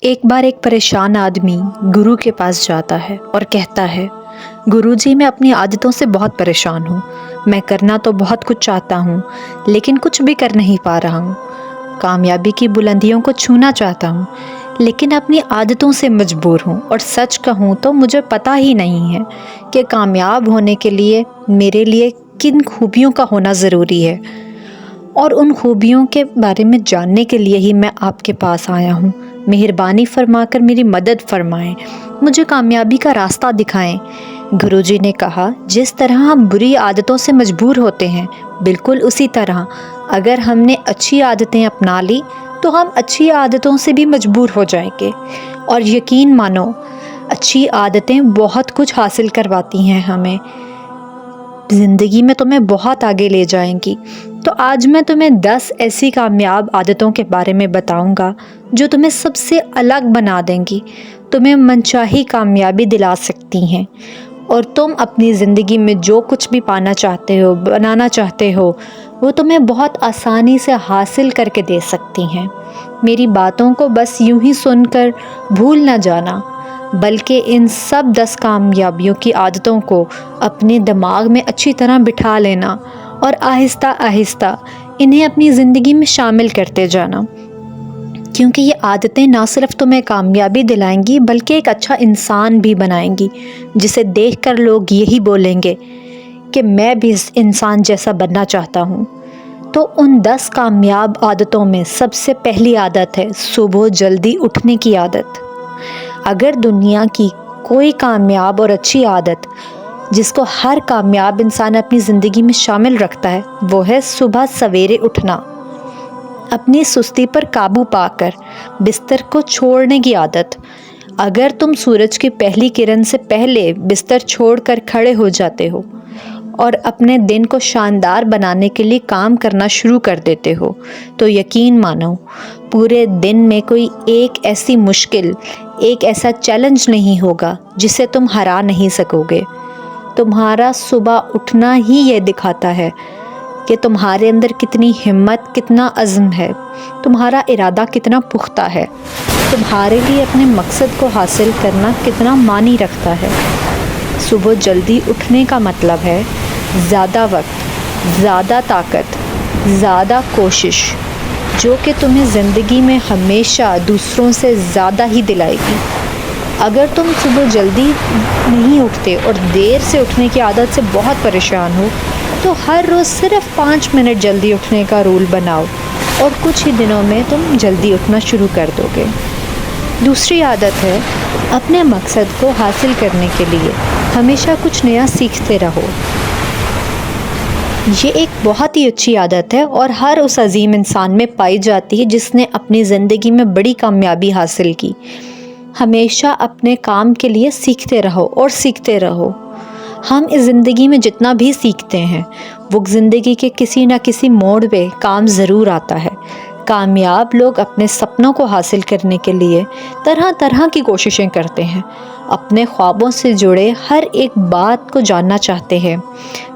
ایک بار ایک پریشان آدمی گرو کے پاس جاتا ہے اور کہتا ہے، گرو جی میں اپنی عادتوں سے بہت پریشان ہوں۔ میں کرنا تو بہت کچھ چاہتا ہوں لیکن کچھ بھی کر نہیں پا رہا ہوں۔ کامیابی کی بلندیوں کو چھونا چاہتا ہوں لیکن اپنی عادتوں سے مجبور ہوں، اور سچ کہوں تو مجھے پتہ ہی نہیں ہے کہ کامیاب ہونے کے لیے میرے لیے کن خوبیوں کا ہونا ضروری ہے، اور ان خوبیوں کے بارے میں جاننے کے لیے ہی میں آپ کے پاس آیا ہوں۔ مہربانی فرما کر میری مدد فرمائیں، مجھے کامیابی کا راستہ دکھائیں۔ گرو جی نے کہا، جس طرح ہم بری عادتوں سے مجبور ہوتے ہیں، بالکل اسی طرح اگر ہم نے اچھی عادتیں اپنا لی تو ہم اچھی عادتوں سے بھی مجبور ہو جائیں گے۔ اور یقین مانو، اچھی عادتیں بہت کچھ حاصل کرواتی ہیں ہمیں، زندگی میں تمہیں بہت آگے لے جائیں گی۔ تو آج میں تمہیں 10 ایسی کامیاب عادتوں کے بارے میں بتاؤں گا جو تمہیں سب سے الگ بنا دیں گی، تمہیں منچاہی کامیابی دلا سکتی ہیں، اور تم اپنی زندگی میں جو کچھ بھی پانا چاہتے ہو، بنانا چاہتے ہو، وہ تمہیں بہت آسانی سے حاصل کر کے دے سکتی ہیں۔ میری باتوں کو بس یوں ہی سن کر بھول نہ جانا، بلکہ ان سب 10 کامیابیوں کی عادتوں کو اپنے دماغ میں اچھی طرح بٹھا لینا اور آہستہ آہستہ انہیں اپنی زندگی میں شامل کرتے جانا، کیونکہ یہ عادتیں نہ صرف تمہیں کامیابی دلائیں گی بلکہ ایک اچھا انسان بھی بنائیں گی، جسے دیکھ کر لوگ یہی بولیں گے کہ میں بھی اس انسان جیسا بننا چاہتا ہوں۔ تو ان 10 کامیاب عادتوں میں سب سے پہلی عادت ہے صبح جلدی اٹھنے کی عادت۔ اگر دنیا کی کوئی کامیاب اور اچھی عادت جس کو ہر کامیاب انسان اپنی زندگی میں شامل رکھتا ہے، وہ ہے صبح سویرے اٹھنا۔ اپنی سستی پر قابو پا کر بستر کو چھوڑنے کی عادت۔ اگر تم سورج کی پہلی کرن سے پہلے بستر چھوڑ کر کھڑے ہو جاتے ہو اور اپنے دن کو شاندار بنانے کے لیے کام کرنا شروع کر دیتے ہو، تو یقین مانو پورے دن میں کوئی ایک ایسی مشکل، ایک ایسا چیلنج نہیں ہوگا جسے تم ہرا نہیں سکو گے۔ تمہارا صبح اٹھنا ہی یہ دکھاتا ہے کہ تمہارے اندر کتنی ہمت، کتنا عزم ہے، تمہارا ارادہ کتنا پختہ ہے، تمہارے لیے اپنے مقصد کو حاصل کرنا کتنا معنی رکھتا ہے۔ صبح جلدی اٹھنے کا مطلب ہے زیادہ وقت، زیادہ طاقت، زیادہ کوشش، جو کہ تمہیں زندگی میں ہمیشہ دوسروں سے زیادہ ہی دلائے گی۔ اگر تم صبح جلدی نہیں اٹھتے اور دیر سے اٹھنے کی عادت سے بہت پریشان ہو، تو ہر روز صرف 5 منٹ جلدی اٹھنے کا رول بناؤ، اور کچھ ہی دنوں میں تم جلدی اٹھنا شروع کر دو گے۔ دوسری عادت ہے اپنے مقصد کو حاصل کرنے کے لیے ہمیشہ کچھ نیا سیکھتے رہو۔ یہ ایک بہت ہی اچھی عادت ہے اور ہر اس عظیم انسان میں پائی جاتی ہے جس نے اپنی زندگی میں بڑی کامیابی حاصل کی۔ ہمیشہ اپنے کام کے لیے سیکھتے رہو اور سیکھتے رہو۔ ہم اس زندگی میں جتنا بھی سیکھتے ہیں، وہ زندگی کے کسی نہ کسی موڑ پہ کام ضرور آتا ہے۔ کامیاب لوگ اپنے سپنوں کو حاصل کرنے کے لیے طرح طرح کی کوششیں کرتے ہیں، اپنے خوابوں سے جڑے ہر ایک بات کو جاننا چاہتے ہیں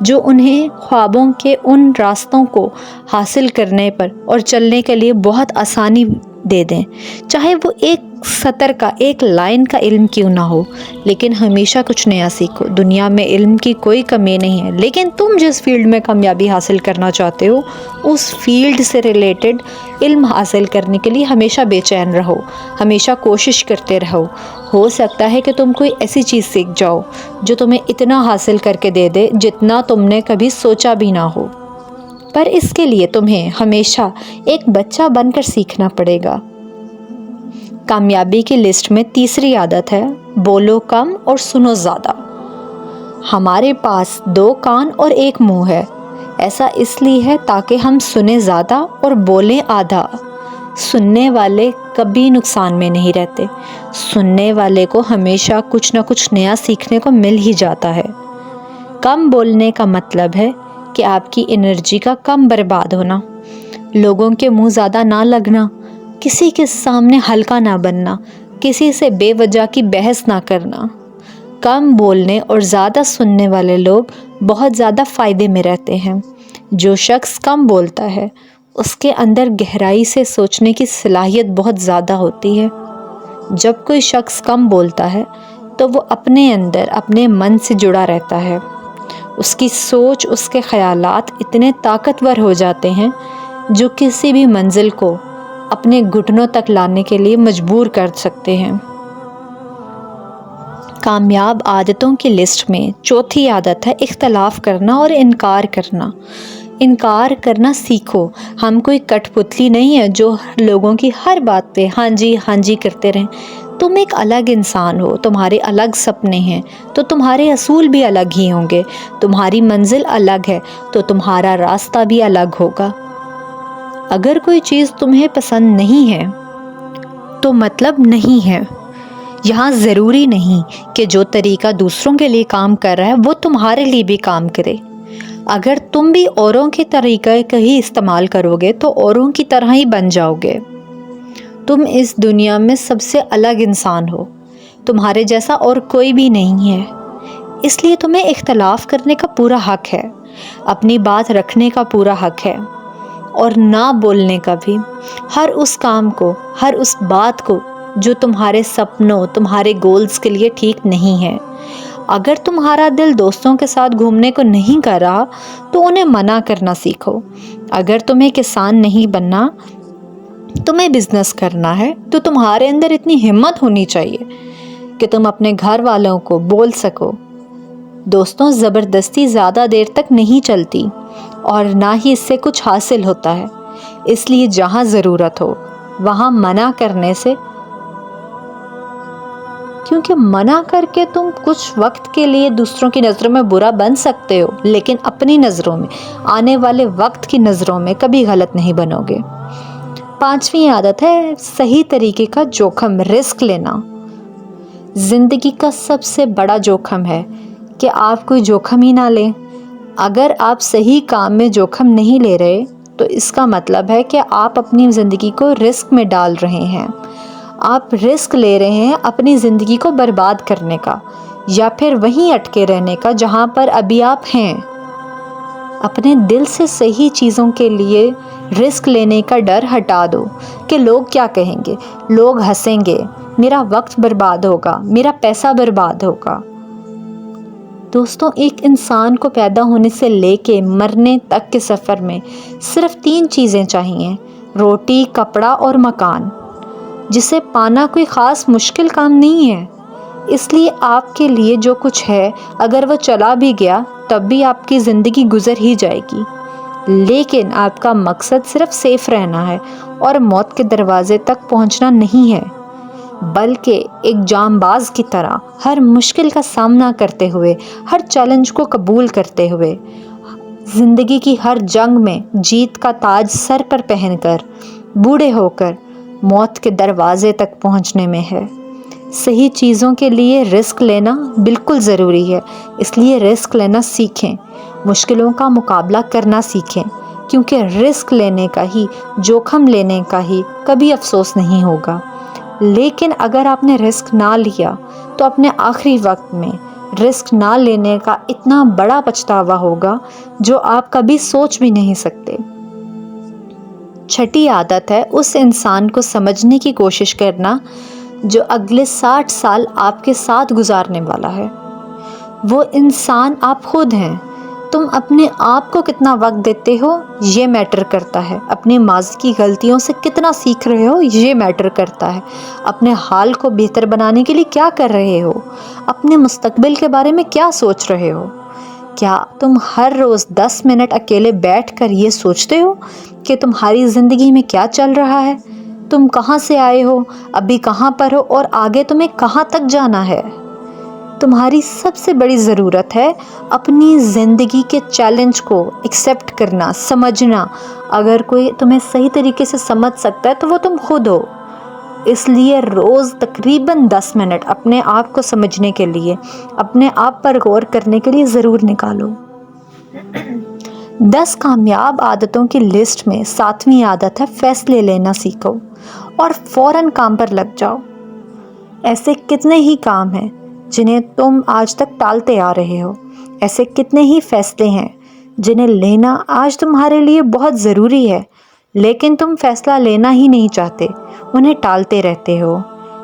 جو انہیں خوابوں کے ان راستوں کو حاصل کرنے پر اور چلنے کے لیے بہت آسانی دے دیں، چاہے وہ ایک سطر کا، ایک لائن کا علم کیوں نہ ہو، لیکن ہمیشہ کچھ نیا سیکھو۔ دنیا میں علم کی کوئی کمی نہیں ہے، لیکن تم جس فیلڈ میں کامیابی حاصل کرنا چاہتے ہو، اس فیلڈ سے ریلیٹڈ علم حاصل کرنے کے لیے ہمیشہ بے چین رہو، ہمیشہ کوشش کرتے رہو۔ ہو سکتا ہے کہ تم کوئی ایسی چیز سیکھ جاؤ جو تمہیں اتنا حاصل کر کے دے دے جتنا تم نے کبھی سوچا بھی نہ ہو، پر اس کے لیے تمہیں ہمیشہ ایک بچہ بن کر سیکھنا پڑے گا۔ کامیابی کی لسٹ میں تیسری عادت ہے بولو کم اور سنو زیادہ۔ ہمارے پاس 2 کان اور 1 منہ ہے، ایسا اس لیے ہے تاکہ ہم سنیں زیادہ اور بولیں آدھا۔ سننے والے کبھی نقصان میں نہیں رہتے، سننے والے کو ہمیشہ کچھ نہ کچھ نیا سیکھنے کو مل ہی جاتا ہے۔ کم بولنے کا مطلب ہے کہ آپ کی انرجی کا کم برباد ہونا، لوگوں کے منہ زیادہ نہ لگنا، کسی کے سامنے ہلکا نہ بننا، کسی سے بے وجہ کی بحث نہ کرنا۔ کم بولنے اور زیادہ سننے والے لوگ بہت زیادہ فائدے میں رہتے ہیں۔ جو شخص کم بولتا ہے، اس کے اندر گہرائی سے سوچنے کی صلاحیت بہت زیادہ ہوتی ہے۔ جب کوئی شخص کم بولتا ہے تو وہ اپنے اندر اپنے من سے جڑا رہتا ہے. اس کی سوچ، اس کے خیالات اتنے طاقتور ہو جاتے ہیں جو کسی بھی منزل کو اپنے گھٹنوں تک لانے کے لیے مجبور کر سکتے ہیں. کامیاب عادتوں کی لسٹ میں چوتھی عادت ہے اختلاف کرنا اور انکار کرنا. انکار کرنا سیکھو. ہم کوئی کٹ پتلی نہیں ہے جو لوگوں کی ہر بات پہ ہاں جی کرتے رہیں. تم ایک الگ انسان ہو، تمہارے الگ سپنے ہیں تو تمہارے اصول بھی الگ ہی ہوں گے. تمہاری منزل الگ ہے تو تمہارا راستہ بھی الگ ہوگا. اگر کوئی چیز تمہیں پسند نہیں ہے تو مطلب نہیں ہے. یہاں ضروری نہیں کہ جو طریقہ دوسروں کے لیے کام کر رہا ہے وہ تمہارے لیے بھی کام کرے. اگر تم بھی اوروں کے طریقے کا ہی استعمال کرو گے تو اوروں کی طرح ہی بن جاؤ گے. تم اس دنیا میں سب سے الگ انسان ہو. تمہارے جیسا اور کوئی بھی نہیں ہے. اس لیے تمہیں اختلاف کرنے کا پورا حق ہے، اپنی بات رکھنے کا پورا حق ہے اور نہ بولنے کا بھی. ہر اس کام کو، ہر اس بات کو جو تمہارے سپنوں، تمہارے گولز کے لیے ٹھیک نہیں ہے. اگر تمہارا دل دوستوں کے ساتھ گھومنے کو نہیں کر رہا تو انہیں منع کرنا سیکھو. اگر تمہیں کسان نہیں بننا، تمہیں بزنس کرنا ہے تو تمہارے اندر اتنی ہمت ہونی چاہیے کہ تم اپنے گھر والوں کو بول سکو. دوستوں، زبردستی زیادہ دیر تک نہیں چلتی اور نہ ہی اس سے کچھ حاصل ہوتا ہے. اس لیے جہاں ضرورت ہو وہاں منع کرنے سے، کیونکہ منع کر کے تم کچھ وقت کے لیے دوسروں کی نظروں میں برا بن سکتے ہو لیکن اپنی نظروں میں، آنے والے وقت کی نظروں میں کبھی غلط نہیں بنو گے. پانچویں عادت ہے صحیح طریقے کا جوخم، رسک لینا. زندگی کا سب سے بڑا جوخم ہے کہ آپ کوئی جوخم ہی نہ لیں. اگر آپ صحیح کام میں جوخم نہیں لے رہے تو اس کا مطلب ہے کہ آپ اپنی زندگی کو رسک میں ڈال رہے ہیں. آپ رسک لے رہے ہیں اپنی زندگی کو برباد کرنے کا یا پھر وہیں اٹکے رہنے کا جہاں پر ابھی آپ ہیں. اپنے دل سے صحیح چیزوں کے لیے رسک لینے کا ڈر ہٹا دو کہ لوگ کیا کہیں گے، لوگ ہنسیں گے، میرا وقت برباد ہوگا، میرا پیسہ برباد ہوگا. دوستوں، ایک انسان کو پیدا ہونے سے لے کے مرنے تک کے سفر میں صرف 3 چیزیں چاہیے: روٹی، کپڑا اور مکان، جسے پانا کوئی خاص مشکل کام نہیں ہے. اس لیے آپ کے لیے جو کچھ ہے اگر وہ چلا بھی گیا تب بھی آپ کی زندگی گزر ہی جائے گی. لیکن آپ کا مقصد صرف سیف رہنا ہے اور موت کے دروازے تک پہنچنا نہیں ہے، بلکہ ایک جانباز کی طرح ہر مشکل کا سامنا کرتے ہوئے، ہر چیلنج کو قبول کرتے ہوئے، زندگی کی ہر جنگ میں جیت کا تاج سر پر پہن کر، بوڑھے ہو کر موت کے دروازے تک پہنچنے میں ہے. صحیح چیزوں کے لیے رسک لینا بالکل ضروری ہے. اس لیے رسک لینا سیکھیں، مشکلوں کا مقابلہ کرنا سیکھیں، کیونکہ رسک لینے کا ہی، جوخم لینے کا ہی کبھی افسوس نہیں ہوگا. لیکن اگر آپ نے رسک نہ لیا تو اپنے آخری وقت میں رسک نہ لینے کا اتنا بڑا پچھتاوا ہوگا جو آپ کبھی سوچ بھی نہیں سکتے. چھٹی عادت ہے اس انسان کو سمجھنے کی کوشش کرنا جو اگلے 60 سال آپ کے ساتھ گزارنے والا ہے. وہ انسان آپ خود ہیں. تم اپنے آپ کو کتنا وقت دیتے ہو یہ میٹر کرتا ہے. اپنے ماضی کی غلطیوں سے کتنا سیکھ رہے ہو یہ میٹر کرتا ہے. اپنے حال کو بہتر بنانے کے لیے کیا کر رہے ہو؟ اپنے مستقبل کے بارے میں کیا سوچ رہے ہو؟ کیا تم ہر روز 10 منٹ اکیلے بیٹھ کر یہ سوچتے ہو کہ تمہاری زندگی میں کیا چل رہا ہے؟ تم کہاں سے آئے ہو، ابھی کہاں پر ہو اور آگے تمہیں کہاں تک جانا ہے؟ تمہاری سب سے بڑی ضرورت ہے اپنی زندگی کے چیلنج کو ایکسیپٹ کرنا، سمجھنا. اگر کوئی تمہیں صحیح طریقے سے سمجھ سکتا ہے تو وہ تم خود ہو. اس لیے روز تقریباً 10 منٹ اپنے آپ کو سمجھنے کے لیے، اپنے آپ پر غور کرنے کے لیے ضرور نکالو. 10 کامیاب عادتوں کی لسٹ میں 7ویں عادت ہے فیصلے لینا سیکھو اور فوراً کام پر لگ جاؤ. ایسے کتنے ہی کام ہیں جنہیں تم آج تک ٹالتے آ رہے ہو. ایسے کتنے ہی فیصلے ہیں جنہیں لینا آج تمہارے لیے بہت ضروری ہے لیکن تم فیصلہ لینا ہی نہیں چاہتے، انہیں ٹالتے رہتے ہو.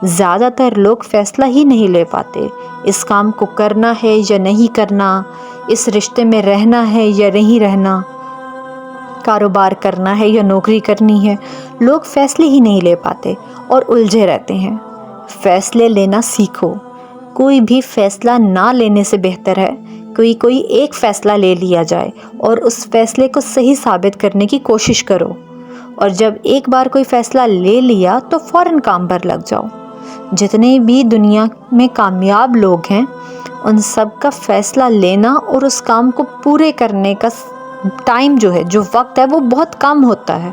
زیادہ تر لوگ فیصلہ ہی نہیں لے پاتے، اس کام کو کرنا ہے یا نہیں کرنا، اس رشتے میں رہنا ہے یا نہیں رہنا، کاروبار کرنا ہے یا نوکری کرنی ہے۔ لوگ فیصلے ہی نہیں لے پاتے اور الجھے رہتے ہیں۔ فیصلے لینا سیکھو۔ کوئی بھی فیصلہ نہ لینے سے بہتر ہے کوئی ایک فیصلہ لے لیا جائے اور اس فیصلے کو صحیح ثابت کرنے کی کوشش کرو، اور جب ایک بار کوئی فیصلہ لے لیا تو فوراً کام پر لگ جاؤ۔ جتنے بھی دنیا میں کامیاب لوگ ہیں ان سب کا فیصلہ لینا اور اس کام کو پورے کرنے کا ٹائم جو وقت ہے وہ بہت کم ہوتا ہے،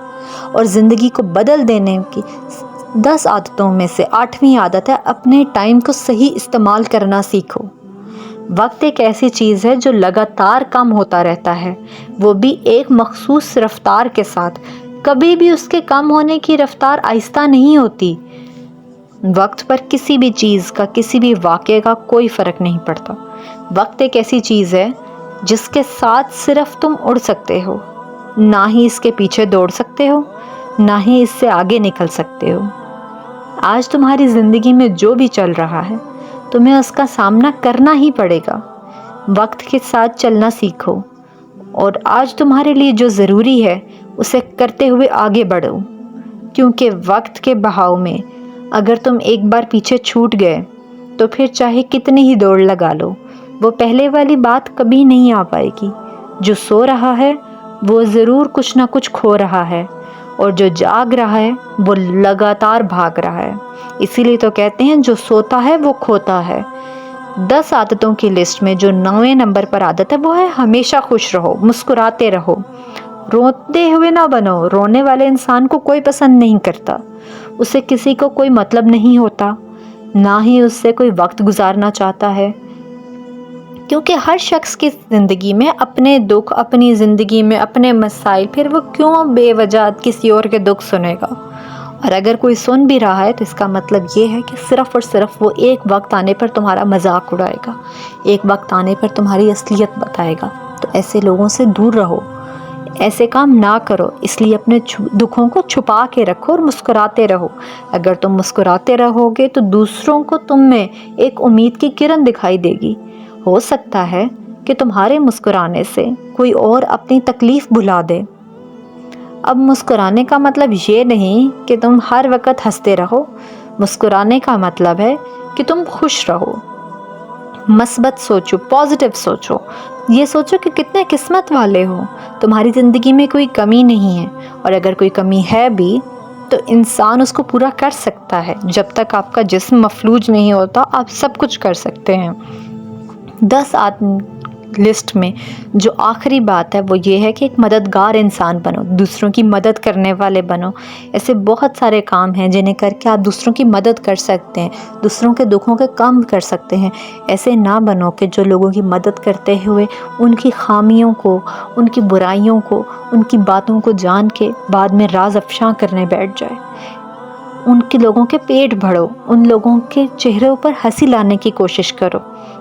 اور زندگی کو بدل دینے کی 10 عادتوں میں سے 8ویں عادت ہے اپنے ٹائم کو صحیح استعمال کرنا سیکھو۔ وقت ایک ایسی چیز ہے جو لگاتار کم ہوتا رہتا ہے، وہ بھی ایک مخصوص رفتار کے ساتھ۔ کبھی بھی اس کے کم ہونے کی رفتار آہستہ نہیں ہوتی۔ وقت پر کسی بھی چیز کا، کسی بھی واقعے کا کوئی فرق نہیں پڑتا۔ وقت ایک ایسی چیز ہے جس کے ساتھ صرف تم اڑ سکتے ہو، نہ ہی اس کے پیچھے دوڑ سکتے ہو، نہ ہی اس سے آگے نکل سکتے ہو۔ آج تمہاری زندگی میں جو بھی چل رہا ہے تمہیں اس کا سامنا کرنا ہی پڑے گا۔ وقت کے ساتھ چلنا سیکھو، اور آج تمہارے لیے جو ضروری ہے اسے کرتے ہوئے آگے بڑھو، کیونکہ وقت کے بہاؤ میں اگر تم ایک بار پیچھے چھوٹ گئے تو پھر چاہے کتنی ہی دوڑ لگا لو وہ پہلے والی بات کبھی نہیں آ پائے گی۔ جو سو رہا ہے وہ ضرور کچھ نہ کچھ کھو رہا ہے، اور جو جاگ رہا ہے وہ لگاتار بھاگ رہا ہے۔ اسی لیے تو کہتے ہیں جو سوتا ہے وہ کھوتا ہے۔ 10 عادتوں کی لسٹ میں جو 9ویں نمبر پر عادت ہے وہ ہے ہمیشہ خوش رہو، مسکراتے رہو۔ روتے ہوئے نہ بنو۔ رونے والے انسان کو کوئی پسند نہیں کرتا، اسے کسی کو کوئی مطلب نہیں ہوتا، نہ ہی اس سے کوئی وقت گزارنا چاہتا ہے، کیونکہ ہر شخص کی زندگی میں اپنے دکھ، اپنی زندگی میں اپنے مسائل، پھر وہ کیوں بے وجہ کسی اور کے دکھ سنے گا؟ اور اگر کوئی سن بھی رہا ہے تو اس کا مطلب یہ ہے کہ صرف اور صرف وہ ایک وقت آنے پر تمہارا مذاق اڑائے گا، ایک وقت آنے پر تمہاری اصلیت بتائے گا۔ تو ایسے لوگوں سے دور رہو، ایسے کام نہ کرو۔ اس لیے اپنے دکھوں کو چھپا کے رکھو اور مسکراتے رہو۔ اگر تم مسکراتے رہو گے تو دوسروں کو تم میں ایک امید کی کرن دکھائی دے گی۔ ہو سکتا ہے کہ تمہارے مسکرانے سے کوئی اور اپنی تکلیف بھلا دے۔ اب مسکرانے کا مطلب یہ نہیں کہ تم ہر وقت ہنستے رہو، مسکرانے کا مطلب ہے کہ تم خوش رہو، مثبت سوچو، پازیٹیو سوچو، یہ سوچو کہ کتنے قسمت والے ہو، تمہاری زندگی میں کوئی کمی نہیں ہے، اور اگر کوئی کمی ہے بھی تو انسان اس کو پورا کر سکتا ہے۔ جب تک آپ کا جسم مفلوج نہیں ہوتا آپ سب کچھ کر سکتے ہیں۔ 10 لسٹ میں جو آخری بات ہے وہ یہ ہے کہ ایک مددگار انسان بنو، دوسروں کی مدد کرنے والے بنو۔ ایسے بہت سارے کام ہیں جنہیں کر کے آپ دوسروں کی مدد کر سکتے ہیں، دوسروں کے دکھوں کے کم کر سکتے ہیں۔ ایسے نہ بنو کہ جو لوگوں کی مدد کرتے ہوئے ان کی خامیوں کو، ان کی برائیوں کو، ان کی باتوں کو جان کے بعد میں راز افشاں کرنے بیٹھ جائے۔ ان کے لوگوں کے پیٹ بھرو، ان لوگوں کے چہروں پر ہنسی لانے کی کوشش کرو۔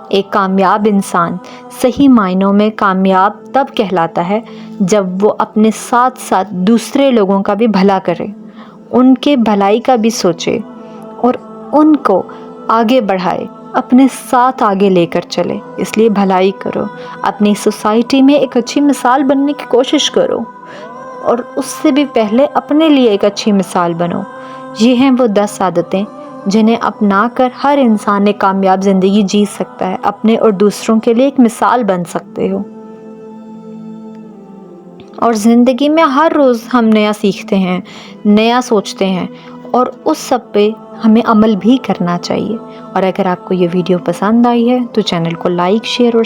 ایک کامیاب انسان صحیح معنوں میں کامیاب تب کہلاتا ہے جب وہ اپنے ساتھ ساتھ دوسرے لوگوں کا بھی بھلا کرے، ان کے بھلائی کا بھی سوچے اور ان کو آگے بڑھائے، اپنے ساتھ آگے لے کر چلے۔ اس لیے بھلائی کرو، اپنی سوسائٹی میں ایک اچھی مثال بننے کی کوشش کرو، اور اس سے بھی پہلے اپنے لیے ایک اچھی مثال بنو۔ یہ ہیں وہ 10 عادتیں جنہیں اپنا کر ہر انسان ایک کامیاب زندگی جی سکتا ہے، اپنے اور دوسروں کے لیے ایک مثال بن سکتے ہو۔ اور زندگی میں ہر روز ہم نیا سیکھتے ہیں، نیا سوچتے ہیں، اور اس سب پہ ہمیں عمل بھی کرنا چاہیے۔ اور اگر آپ کو یہ ویڈیو پسند آئی ہے تو چینل کو لائک، شیئر اور